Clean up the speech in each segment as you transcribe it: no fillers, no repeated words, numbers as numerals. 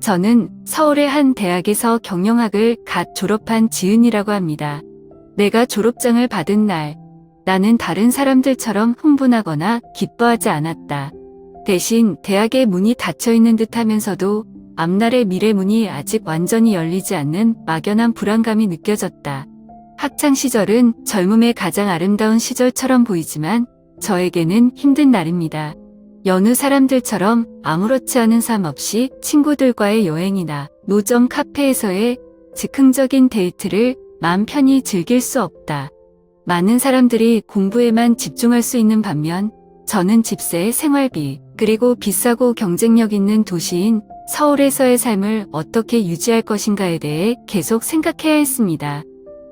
저는 서울의 한 대학에서 경영학을 갓 졸업한 지은이라고 합니다. 내가 졸업장을 받은 날, 나는 다른 사람들처럼 흥분하거나 기뻐하지 않았다. 대신 대학의 문이 닫혀있는 듯 하면서도 앞날의 미래 문이 아직 완전히 열리지 않는 막연한 불안감이 느껴졌다. 학창시절은 젊음의 가장 아름다운 시절처럼 보이지만 저에게는 힘든 날입니다. 여느 사람들처럼 아무렇지 않은 삶 없이 친구들과의 여행이나 노점 카페에서의 즉흥적인 데이트를 마음 편히 즐길 수 없다. 많은 사람들이 공부에만 집중할 수 있는 반면 저는 집세, 생활비, 그리고 비싸고 경쟁력 있는 도시인 서울에서의 삶을 어떻게 유지할 것인가에 대해 계속 생각해야 했습니다.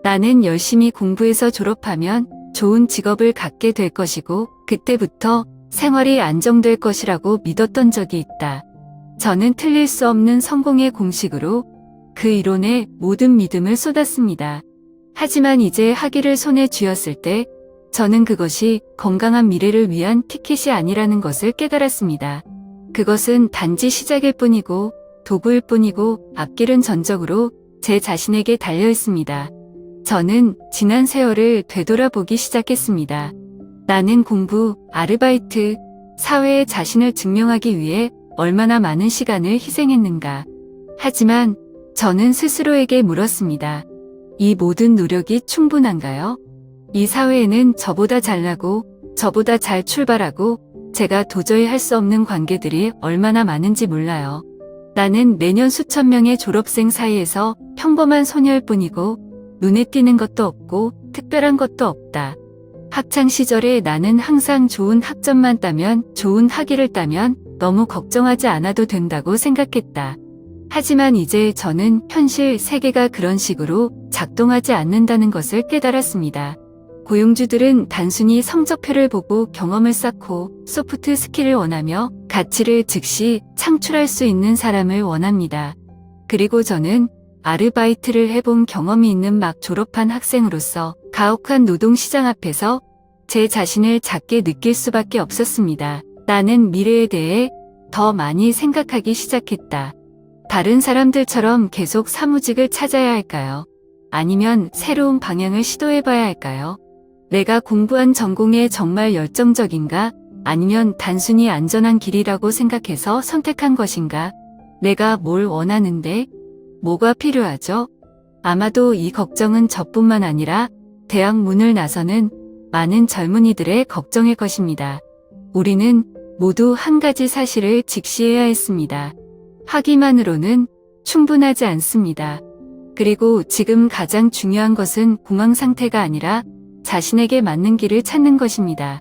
나는 열심히 공부해서 졸업하면 좋은 직업을 갖게 될 것이고 그때부터 생활이 안정될 것이라고 믿었던 적이 있다. 저는 틀릴 수 없는 성공의 공식으로 그 이론에 모든 믿음을 쏟았습니다. 하지만 이제 학위를 손에 쥐었을 때 저는 그것이 건강한 미래를 위한 티켓이 아니라는 것을 깨달았습니다. 그것은 단지 시작일 뿐이고 도구일 뿐이고 앞길은 전적으로 제 자신에게 달려 있습니다. 저는 지난 세월을 되돌아보기 시작했습니다. 나는 공부, 아르바이트, 사회에 자신을 증명하기 위해 얼마나 많은 시간을 희생했는가. 하지만 저는 스스로에게 물었습니다. 이 모든 노력이 충분한가요? 이 사회에는 저보다 잘나고 저보다 잘 출발하고 제가 도저히 할 수 없는 관계들이 얼마나 많은지 몰라요. 나는 매년 수천 명의 졸업생 사이에서 평범한 소녀일 뿐이고 눈에 띄는 것도 없고 특별한 것도 없다. 학창시절에 나는 항상 좋은 학점만 따면, 좋은 학위를 따면 너무 걱정하지 않아도 된다고 생각했다. 하지만 이제 저는 현실 세계가 그런 식으로 작동하지 않는다는 것을 깨달았습니다. 고용주들은 단순히 성적표를 보고 경험을 쌓고 소프트 스킬을 원하며 가치를 즉시 창출할 수 있는 사람을 원합니다. 그리고 저는 아르바이트를 해본 경험이 있는 막 졸업한 학생으로서 가혹한 노동시장 앞에서 제 자신을 작게 느낄 수밖에 없었습니다. 나는 미래에 대해 더 많이 생각하기 시작했다. 다른 사람들처럼 계속 사무직을 찾아야 할까요? 아니면 새로운 방향을 시도해봐야 할까요? 내가 공부한 전공에 정말 열정적인가? 아니면 단순히 안전한 길이라고 생각해서 선택한 것인가? 내가 뭘 원하는데? 뭐가 필요하죠? 아마도 이 걱정은 저뿐만 아니라 대학 문을 나서는 많은 젊은이들의 걱정일 것입니다. 우리는 모두 한 가지 사실을 직시해야 했습니다. 학위만으로는 충분하지 않습니다. 그리고 지금 가장 중요한 것은 공황 상태가 아니라 자신에게 맞는 길을 찾는 것입니다.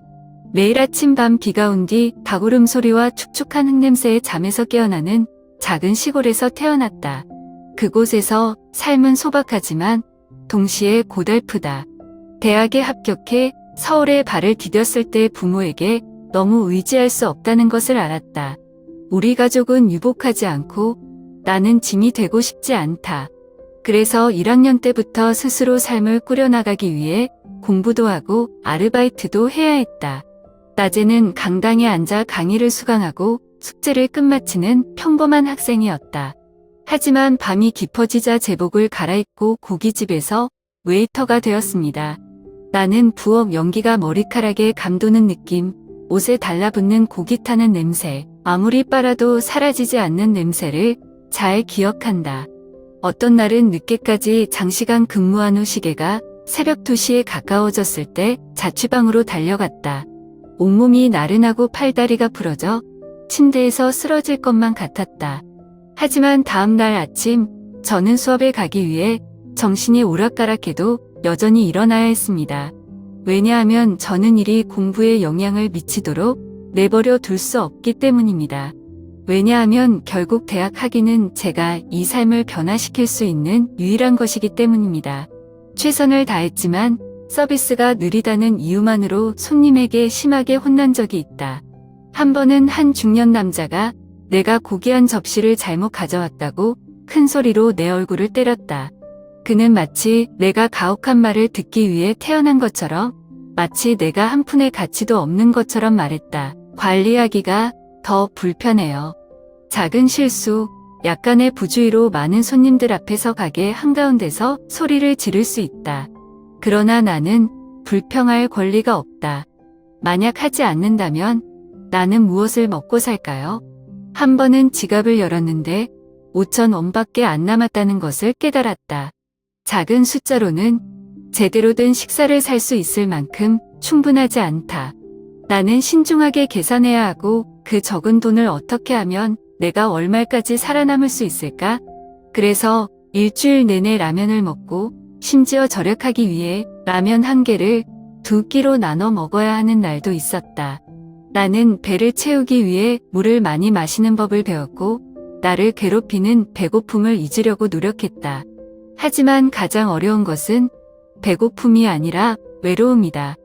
매일 아침 밤 비가 온 뒤 닭울음 소리와 축축한 흙냄새에 잠에서 깨어나는 작은 시골에서 태어났다. 그곳에서 삶은 소박하지만 동시에 고달프다. 대학에 합격해 서울에 발을 디뎠을 때 부모에게 너무 의지할 수 없다는 것을 알았다. 우리 가족은 유복하지 않고 나는 짐이 되고 싶지 않다. 그래서 1학년 때부터 스스로 삶을 꾸려나가기 위해 공부도 하고 아르바이트도 해야 했다. 낮에는 강당에 앉아 강의를 수강하고 숙제를 끝마치는 평범한 학생이었다. 하지만 밤이 깊어지자 제복을 갈아입고 고깃집에서 웨이터가 되었습니다. 나는 부엌 연기가 머리카락에 감도는 느낌, 옷에 달라붙는 고기 타는 냄새, 아무리 빨아도 사라지지 않는 냄새를 잘 기억한다. 어떤 날은 늦게까지 장시간 근무한 후 시계가 새벽 2시에 가까워졌을 때 자취방으로 달려갔다. 온몸이 나른하고 팔다리가 부러져 침대에서 쓰러질 것만 같았다. 하지만 다음 날 아침 저는 수업에 가기 위해 정신이 오락가락해도 여전히 일어나야 했습니다. 왜냐하면 저는 일이 공부에 영향을 미치도록 내버려 둘 수 없기 때문입니다. 왜냐하면 결국 대학 학위는 제가 이 삶을 변화시킬 수 있는 유일한 것이기 때문입니다. 최선을 다했지만 서비스가 느리다는 이유만으로 손님에게 심하게 혼난 적이 있다. 한 번은 한 중년 남자가 내가 고귀한 접시를 잘못 가져왔다고 큰 소리로 내 얼굴을 때렸다. 그는 마치 내가 가혹한 말을 듣기 위해 태어난 것처럼, 마치 내가 한 푼의 가치도 없는 것처럼 말했다. 관리하기가 더 불편해요. 작은 실수, 약간의 부주의로 많은 손님들 앞에서 가게 한가운데서 소리를 지를 수 있다. 그러나 나는 불평할 권리가 없다. 만약 하지 않는다면 나는 무엇을 먹고 살까요? 한 번은 지갑을 열었는데 5,000원밖에 안 남았다는 것을 깨달았다. 작은 숫자로는 제대로 된 식사를 살 수 있을 만큼 충분하지 않다. 나는 신중하게 계산해야 하고 그 적은 돈을 어떻게 하면 내가 월말까지 살아남을 수 있을까? 그래서 일주일 내내 라면을 먹고 심지어 절약하기 위해 라면 한 개를 2끼로 나눠 먹어야 하는 날도 있었다. 나는 배를 채우기 위해 물을 많이 마시는 법을 배웠고 나를 괴롭히는 배고픔을 잊으려고 노력했다. 하지만 가장 어려운 것은 배고픔이 아니라 외로움이다.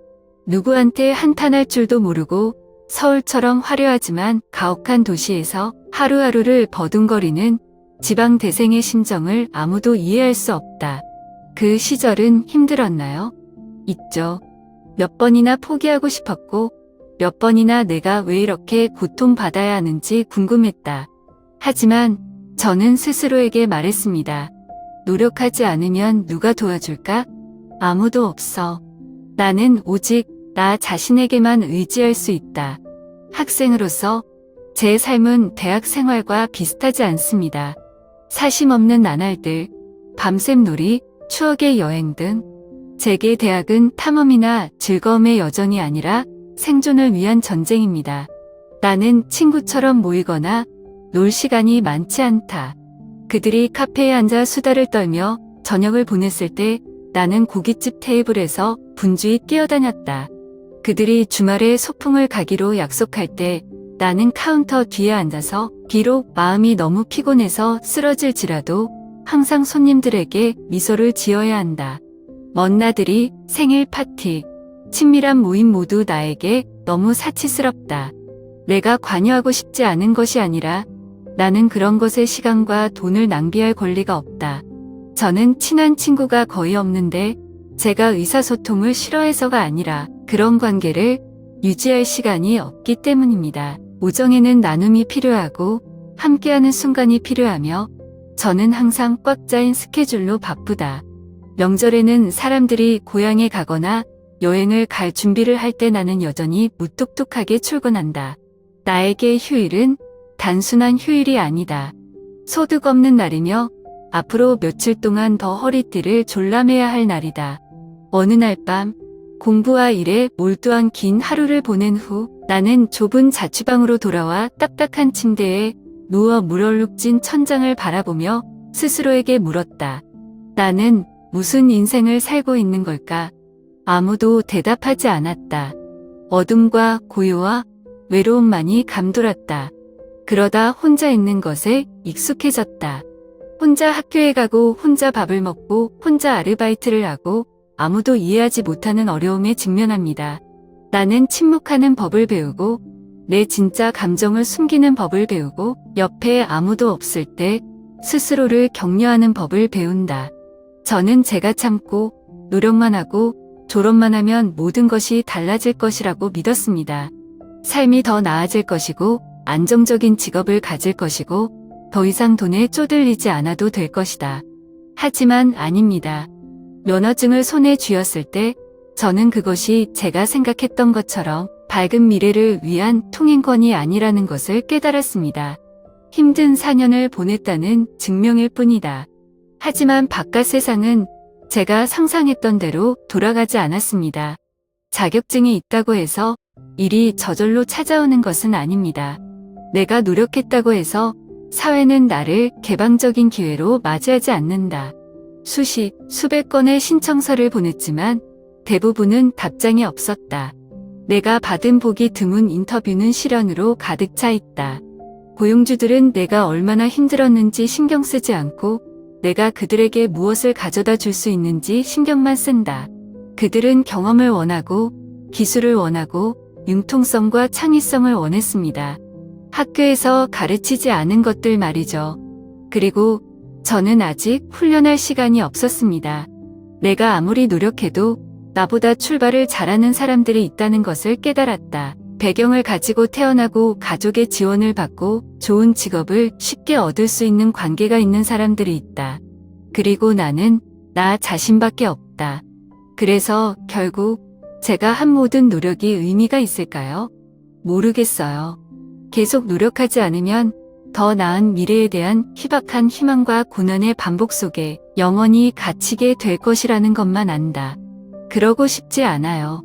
누구한테 한탄할 줄도 모르고 서울처럼 화려하지만 가혹한 도시에서 하루하루를 버둥거리는 지방 대생의 심정을 아무도 이해할 수 없다. 그 시절은 힘들었나요? 있죠. 몇 번이나 포기하고 싶었고 몇 번이나 내가 왜 이렇게 고통받아야 하는지 궁금했다. 하지만 저는 스스로에게 말했습니다. 노력하지 않으면 누가 도와줄까? 아무도 없어. 나는 오직 나 자신에게만 의지할 수 있다. 학생으로서 제 삶은 대학 생활과 비슷하지 않습니다. 사심 없는 나날들, 밤샘 놀이, 추억의 여행 등 제게 대학은 탐험이나 즐거움의 여정이 아니라 생존을 위한 전쟁입니다. 나는 친구처럼 모이거나 놀 시간이 많지 않다. 그들이 카페에 앉아 수다를 떨며 저녁을 보냈을 때 나는 고깃집 테이블에서 분주히 뛰어다녔다. 그들이 주말에 소풍을 가기로 약속할 때 나는 카운터 뒤에 앉아서 비록 마음이 너무 피곤해서 쓰러질지라도 항상 손님들에게 미소를 지어야 한다. 먼 나들이, 생일 파티, 친밀한 모임 모두 나에게 너무 사치스럽다. 내가 관여하고 싶지 않은 것이 아니라 나는 그런 것에 시간과 돈을 낭비할 권리가 없다. 저는 친한 친구가 거의 없는데 제가 의사소통을 싫어해서가 아니라 그런 관계를 유지할 시간이 없기 때문입니다. 우정에는 나눔이 필요하고 함께하는 순간이 필요하며 저는 항상 꽉 짜인 스케줄로 바쁘다. 명절에는 사람들이 고향에 가거나 여행을 갈 준비를 할 때 나는 여전히 무뚝뚝하게 출근한다. 나에게 휴일은 단순한 휴일이 아니다. 소득 없는 날이며 앞으로 며칠 동안 더 허리띠를 졸라매야 할 날이다. 어느 날 밤 공부와 일에 몰두한 긴 하루를 보낸 후 나는 좁은 자취방으로 돌아와 딱딱한 침대에 누워 물얼룩진 천장을 바라보며 스스로에게 물었다. 나는 무슨 인생을 살고 있는 걸까? 아무도 대답하지 않았다. 어둠과 고요와 외로움만이 감돌았다. 그러다 혼자 있는 것에 익숙해졌다. 혼자 학교에 가고 혼자 밥을 먹고 혼자 아르바이트를 하고 아무도 이해하지 못하는 어려움에 직면합니다. 나는 침묵하는 법을 배우고 내 진짜 감정을 숨기는 법을 배우고 옆에 아무도 없을 때 스스로를 격려하는 법을 배운다. 저는 제가 참고 노력만 하고 졸업만 하면 모든 것이 달라질 것이라고 믿었습니다. 삶이 더 나아질 것이고 안정적인 직업을 가질 것이고 더 이상 돈에 쪼들리지 않아도 될 것이다. 하지만 아닙니다. 면허증을 손에 쥐었을 때 저는 그것이 제가 생각했던 것처럼 밝은 미래를 위한 통행권이 아니라는 것을 깨달았습니다. 힘든 4년을 보냈다는 증명일 뿐이다. 하지만 바깥 세상은 제가 상상했던 대로 돌아가지 않았습니다. 자격증이 있다고 해서 일이 저절로 찾아오는 것은 아닙니다. 내가 노력했다고 해서 사회는 나를 개방적인 기회로 맞이하지 않는다. 수십, 수백 건의 신청서를 보냈지만 대부분은 답장이 없었다. 내가 받은 보기 드문 인터뷰는 시련으로 가득 차 있다. 고용주들은 내가 얼마나 힘들었는지 신경 쓰지 않고 내가 그들에게 무엇을 가져다 줄 수 있는지 신경만 쓴다. 그들은 경험을 원하고 기술을 원하고 융통성과 창의성을 원했습니다. 학교에서 가르치지 않은 것들 말이죠. 그리고 저는 아직 훈련할 시간이 없었습니다. 내가 아무리 노력해도 나보다 출발을 잘하는 사람들이 있다는 것을 깨달았다. 배경을 가지고 태어나고 가족의 지원을 받고 좋은 직업을 쉽게 얻을 수 있는 관계가 있는 사람들이 있다. 그리고 나는 나 자신밖에 없다. 그래서 결국 제가 한 모든 노력이 의미가 있을까요? 모르겠어요. 계속 노력하지 않으면 더 나은 미래에 대한 희박한 희망과 고난의 반복 속에 영원히 갇히게 될 것이라는 것만 안다. 그러고 싶지 않아요.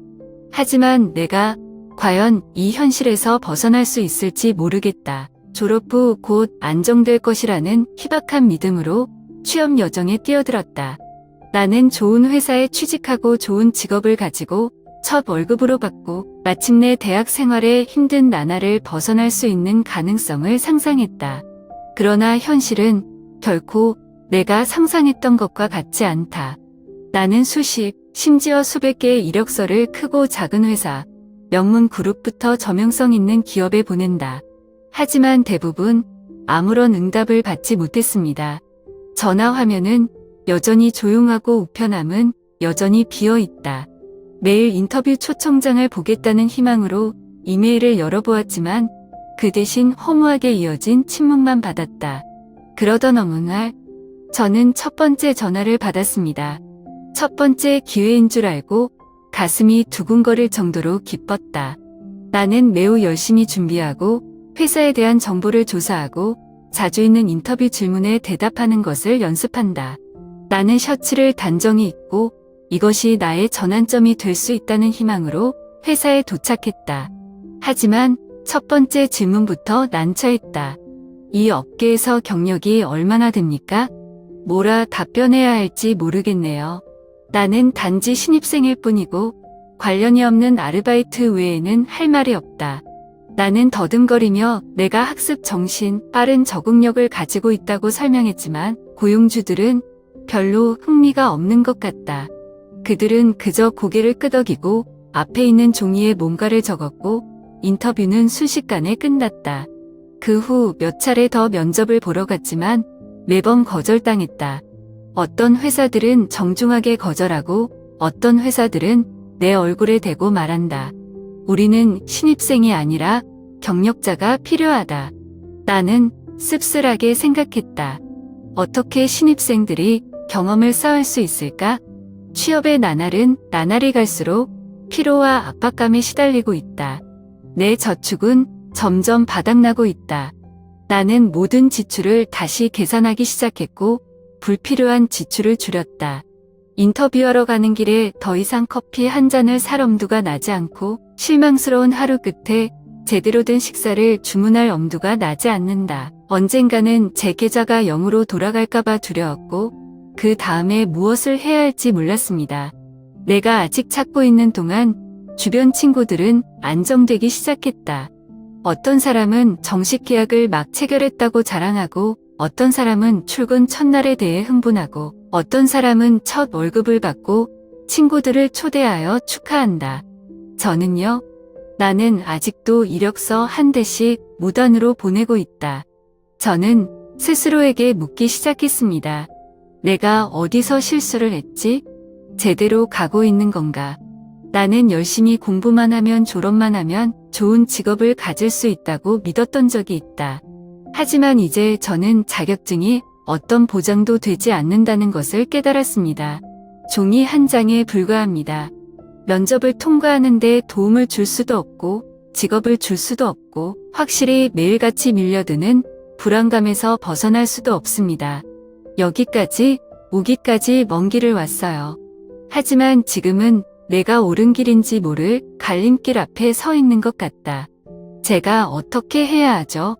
하지만 내가 과연 이 현실에서 벗어날 수 있을지 모르겠다. 졸업 후 곧 안정될 것이라는 희박한 믿음으로 취업 여정에 뛰어들었다. 나는 좋은 회사에 취직하고 좋은 직업을 가지고 첫 월급으로 받고 마침내 대학 생활의 힘든 나날을 벗어날 수 있는 가능성을 상상했다. 그러나 현실은 결코 내가 상상했던 것과 같지 않다. 나는 수십, 심지어 수백 개의 이력서를 크고 작은 회사, 명문 그룹부터 저명성 있는 기업에 보낸다. 하지만 대부분 아무런 응답을 받지 못했습니다. 전화 화면은 여전히 조용하고 우편함은 여전히 비어 있다. 매일 인터뷰 초청장을 보겠다는 희망으로 이메일을 열어보았지만 그 대신 허무하게 이어진 침묵만 받았다. 그러던 어느 날 저는 첫 번째 전화를 받았습니다. 첫 번째 기회인 줄 알고 가슴이 두근거릴 정도로 기뻤다. 나는 매우 열심히 준비하고 회사에 대한 정보를 조사하고 자주 있는 인터뷰 질문에 대답하는 것을 연습한다. 나는 셔츠를 단정히 입고 이것이 나의 전환점이 될 수 있다는 희망으로 회사에 도착했다. 하지만 첫 번째 질문부터 난처했다. 이 업계에서 경력이 얼마나 됩니까? 뭐라 답변해야 할지 모르겠네요. 나는 단지 신입생일 뿐이고 관련이 없는 아르바이트 외에는 할 말이 없다. 나는 더듬거리며 내가 학습 정신, 빠른 적응력을 가지고 있다고 설명했지만 고용주들은 별로 흥미가 없는 것 같다. 그들은 그저 고개를 끄덕이고 앞에 있는 종이에 뭔가를 적었고 인터뷰는 순식간에 끝났다. 그 후 몇 차례 더 면접을 보러 갔지만 매번 거절당했다. 어떤 회사들은 정중하게 거절하고 어떤 회사들은 내 얼굴에 대고 말한다. 우리는 신입생이 아니라 경력자가 필요하다. 나는 씁쓸하게 생각했다. 어떻게 신입생들이 경험을 쌓을 수 있을까? 취업의 나날은 나날이 갈수록 피로와 압박감에 시달리고 있다. 내 저축은 점점 바닥나고 있다. 나는 모든 지출을 다시 계산하기 시작했고 불필요한 지출을 줄였다. 인터뷰하러 가는 길에 더 이상 커피 한 잔을 살 엄두가 나지 않고 실망스러운 하루 끝에 제대로 된 식사를 주문할 엄두가 나지 않는다. 언젠가는 제 계좌가 0으로 돌아갈까봐 두려웠고 그 다음에 무엇을 해야 할지 몰랐습니다. 내가 아직 찾고 있는 동안 주변 친구들은 안정되기 시작했다. 어떤 사람은 정식 계약을 막 체결했다고 자랑하고 어떤 사람은 출근 첫날에 대해 흥분하고 어떤 사람은 첫 월급을 받고 친구들을 초대하여 축하한다. 저는요, 나는 아직도 이력서 한 대씩 무단으로 보내고 있다. 저는 스스로에게 묻기 시작했습니다. 내가 어디서 실수를 했지? 제대로 가고 있는 건가? 나는 열심히 공부만 하면 졸업만 하면 좋은 직업을 가질 수 있다고 믿었던 적이 있다. 하지만 이제 저는 자격증이 어떤 보장도 되지 않는다는 것을 깨달았습니다. 종이 한 장에 불과합니다. 면접을 통과하는데 도움을 줄 수도 없고 직업을 줄 수도 없고 확실히 매일같이 밀려드는 불안감에서 벗어날 수도 없습니다. 여기까지 오기까지 먼 길을 왔어요. 하지만 지금은 내가 옳은 길인지 모를 갈림길 앞에 서 있는 것 같다. 제가 어떻게 해야 하죠?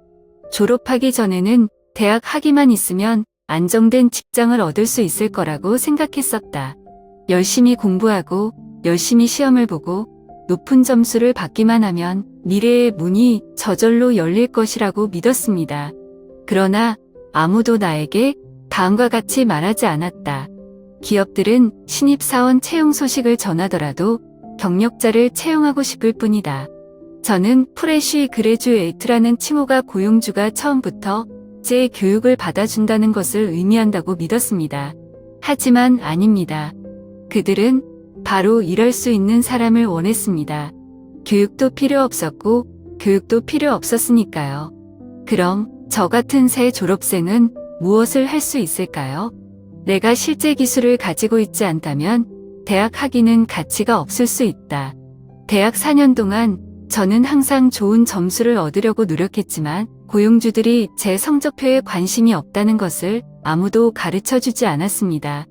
졸업하기 전에는 대학 학위만 있으면 안정된 직장을 얻을 수 있을 거라고 생각했었다. 열심히 공부하고 열심히 시험을 보고 높은 점수를 받기만 하면 미래의 문이 저절로 열릴 것이라고 믿었습니다. 그러나 아무도 나에게 다음과 같이 말하지 않았다. 기업들은 신입사원 채용 소식을 전하더라도 경력자를 채용하고 싶을 뿐이다. 저는 프레쉬 그레주에이트라는 칭호가 고용주가 처음부터 제 교육을 받아준다는 것을 의미한다고 믿었습니다. 하지만 아닙니다. 그들은 바로 일할 수 있는 사람을 원했습니다. 교육도 필요 없었고 교육도 필요 없었으니까요. 그럼 저 같은 새 졸업생은 무엇을 할 수 있을까요? 내가 실제 기술을 가지고 있지 않다면 대학 학위는 가치가 없을 수 있다. 대학 4년 동안 저는 항상 좋은 점수를 얻으려고 노력했지만 고용주들이 제 성적표에 관심이 없다는 것을 아무도 가르쳐 주지 않았습니다.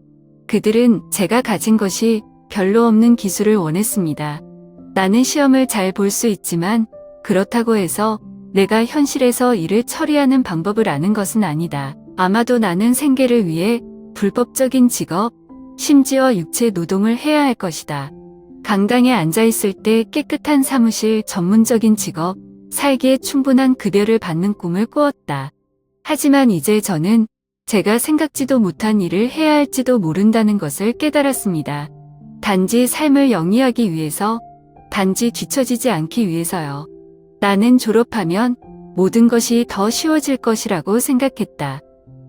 그들은 제가 가진 것이 별로 없는 기술을 원했습니다. 나는 시험을 잘 볼 수 있지만 그렇다고 해서 내가 현실에서 일을 처리하는 방법을 아는 것은 아니다. 아마도 나는 생계를 위해 불법적인 직업, 심지어 육체 노동을 해야 할 것이다. 강당에 앉아 있을 때 깨끗한 사무실, 전문적인 직업, 살기에 충분한 급여를 받는 꿈을 꾸었다. 하지만 이제 저는 제가 생각지도 못한 일을 해야 할지도 모른다는 것을 깨달았습니다. 단지 삶을 영위하기 위해서, 단지 뒤처지지 않기 위해서요. 나는 졸업하면 모든 것이 더 쉬워질 것이라고 생각했다.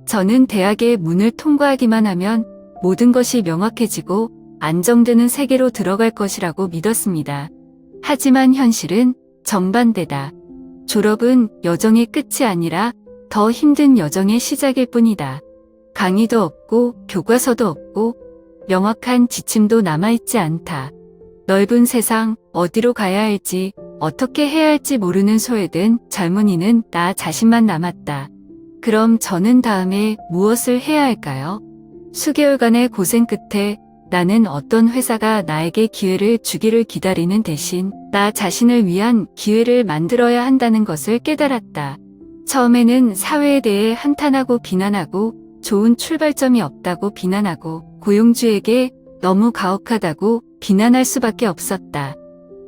저는 대학의 문을 통과하기만 하면 모든 것이 명확해지고 안정되는 세계로 들어갈 것이라고 믿었습니다. 하지만 현실은 정반대다. 졸업은 여정의 끝이 아니라 더 힘든 여정의 시작일 뿐이다. 강의도 없고 교과서도 없고 명확한 지침도 남아있지 않다. 넓은 세상, 어디로 가야 할지, 어떻게 해야 할지 모르는 소외된 젊은이는 나 자신만 남았다. 그럼 저는 다음에 무엇을 해야 할까요? 수개월간의 고생 끝에 나는 어떤 회사가 나에게 기회를 주기를 기다리는 대신 나 자신을 위한 기회를 만들어야 한다는 것을 깨달았다. 처음에는 사회에 대해 한탄하고 비난하고 좋은 출발점이 없다고 비난하고 고용주에게 너무 가혹하다고 비난할 수밖에 없었다.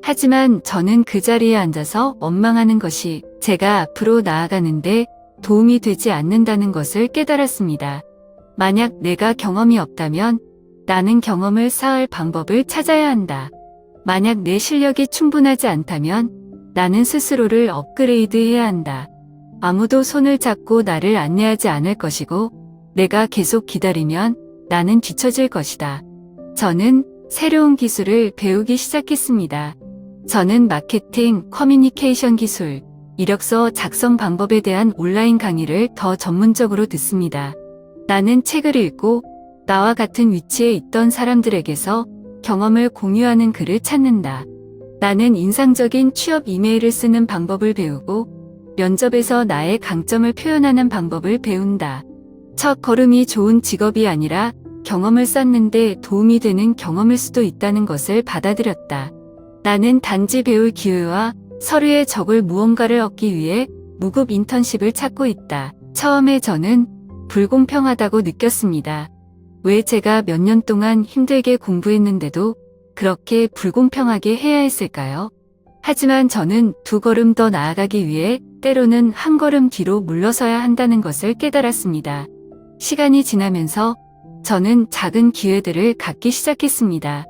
하지만 저는 그 자리에 앉아서 원망하는 것이 제가 앞으로 나아가는데 도움이 되지 않는다는 것을 깨달았습니다. 만약 내가 경험이 없다면 나는 경험을 쌓을 방법을 찾아야 한다. 만약 내 실력이 충분하지 않다면 나는 스스로를 업그레이드해야 한다. 아무도 손을 잡고 나를 안내하지 않을 것이고 내가 계속 기다리면 나는 뒤처질 것이다. 저는 새로운 기술을 배우기 시작했습니다. 저는 마케팅, 커뮤니케이션 기술, 이력서 작성 방법에 대한 온라인 강의를 더 전문적으로 듣습니다. 나는 책을 읽고 나와 같은 위치에 있던 사람들에게서 경험을 공유하는 글을 찾는다. 나는 인상적인 취업 이메일을 쓰는 방법을 배우고 면접에서 나의 강점을 표현하는 방법을 배운다. 첫 걸음이 좋은 직업이 아니라 경험을 쌓는데 도움이 되는 경험일 수도 있다는 것을 받아들였다. 나는 단지 배울 기회와 서류에 적을 무언가를 얻기 위해 무급 인턴십을 찾고 있다. 처음에 저는 불공평하다고 느꼈습니다. 왜 제가 몇 년 동안 힘들게 공부했는데도 그렇게 불공평하게 해야 했을까요? 하지만 저는 두 걸음 더 나아가기 위해 때로는 한 걸음 뒤로 물러서야 한다는 것을 깨달았습니다. 시간이 지나면서 저는 작은 기회들을 갖기 시작했습니다.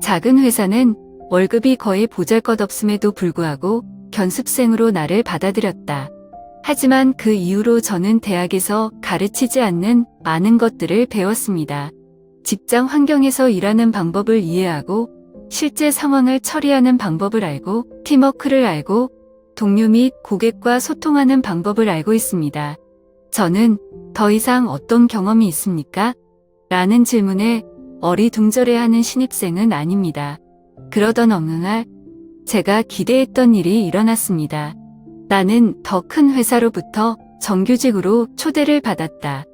작은 회사는 월급이 거의 보잘것없음에도 불구하고 견습생으로 나를 받아들였다. 하지만 그 이후로 저는 대학에서 가르치지 않는 많은 것들을 배웠습니다. 직장 환경에서 일하는 방법을 이해하고 실제 상황을 처리하는 방법을 알고 팀워크를 알고 동료 및 고객과 소통하는 방법을 알고 있습니다. 저는 더 이상 어떤 경험이 있습니까? 라는 질문에 어리둥절해하는 신입생은 아닙니다. 그러던 어느 날 제가 기대했던 일이 일어났습니다. 나는 더 큰 회사로부터 정규직으로 초대를 받았다.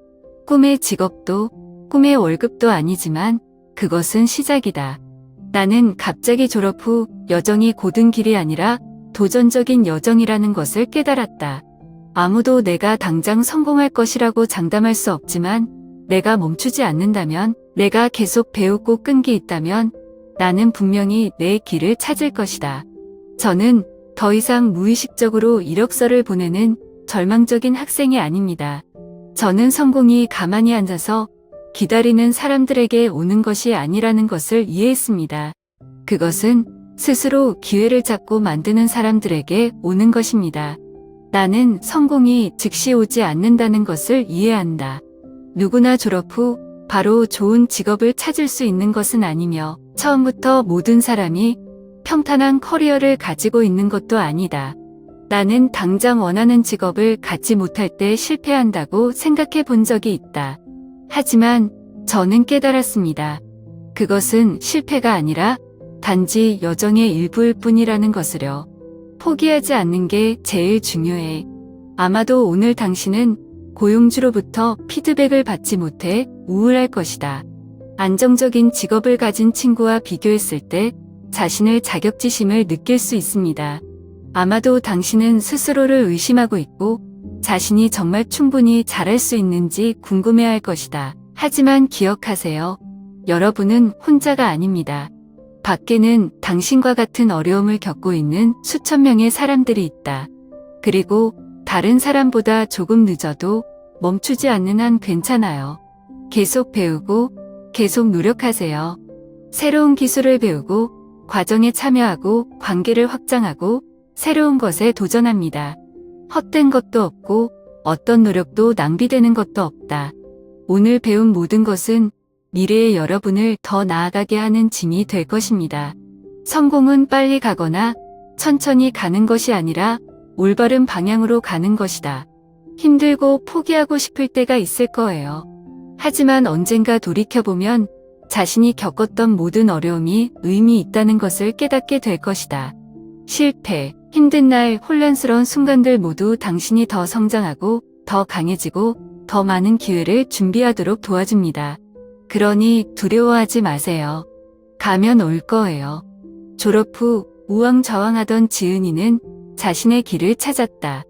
꿈의 직업도 꿈의 월급도 아니지만 그것은 시작이다. 나는 갑자기 졸업 후 여정이 고든 길이 아니라 도전적인 여정이라는 것을 깨달았다. 아무도 내가 당장 성공할 것이라고 장담할 수 없지만 내가 멈추지 않는다면, 내가 계속 배우고 끈기 있다면 나는 분명히 내 길을 찾을 것이다. 저는 더 이상 무의식적으로 이력서를 보내는 절망적인 학생이 아닙니다. 저는 성공이 가만히 앉아서 기다리는 사람들에게 오는 것이 아니라는 것을 이해했습니다. 그것은 스스로 기회를 잡고 만드는 사람들에게 오는 것입니다. 나는 성공이 즉시 오지 않는다는 것을 이해한다. 누구나 졸업 후 바로 좋은 직업을 찾을 수 있는 것은 아니며 처음부터 모든 사람이 평탄한 커리어를 가지고 있는 것도 아니다. 나는 당장 원하는 직업을 갖지 못할 때 실패한다고 생각해 본 적이 있다. 하지만 저는 깨달았습니다. 그것은 실패가 아니라 단지 여정의 일부일 뿐이라는 것을요. 포기하지 않는 게 제일 중요해. 아마도 오늘 당신은 고용주로부터 피드백을 받지 못해 우울할 것이다. 안정적인 직업을 가진 친구와 비교했을 때 자신의 자격지심을 느낄 수 있습니다. 아마도 당신은 스스로를 의심하고 있고 자신이 정말 충분히 잘할 수 있는지 궁금해할 것이다. 하지만 기억하세요. 여러분은 혼자가 아닙니다. 밖에는 당신과 같은 어려움을 겪고 있는 수천 명의 사람들이 있다. 그리고 다른 사람보다 조금 늦어도 멈추지 않는 한 괜찮아요. 계속 배우고 계속 노력하세요. 새로운 기술을 배우고 과정에 참여하고 관계를 확장하고 새로운 것에 도전합니다. 헛된 것도 없고 어떤 노력도 낭비되는 것도 없다. 오늘 배운 모든 것은 미래의 여러분을 더 나아가게 하는 짐이 될 것입니다. 성공은 빨리 가거나 천천히 가는 것이 아니라 올바른 방향으로 가는 것이다. 힘들고 포기하고 싶을 때가 있을 거예요. 하지만 언젠가 돌이켜보면 자신이 겪었던 모든 어려움이 의미 있다는 것을 깨닫게 될 것이다. 실패, 힘든 날, 혼란스러운 순간들 모두 당신이 더 성장하고 더 강해지고 더 많은 기회를 준비하도록 도와줍니다. 그러니 두려워하지 마세요. 가면 올 거예요. 졸업 후 우왕좌왕하던 지은이는 자신의 길을 찾았다.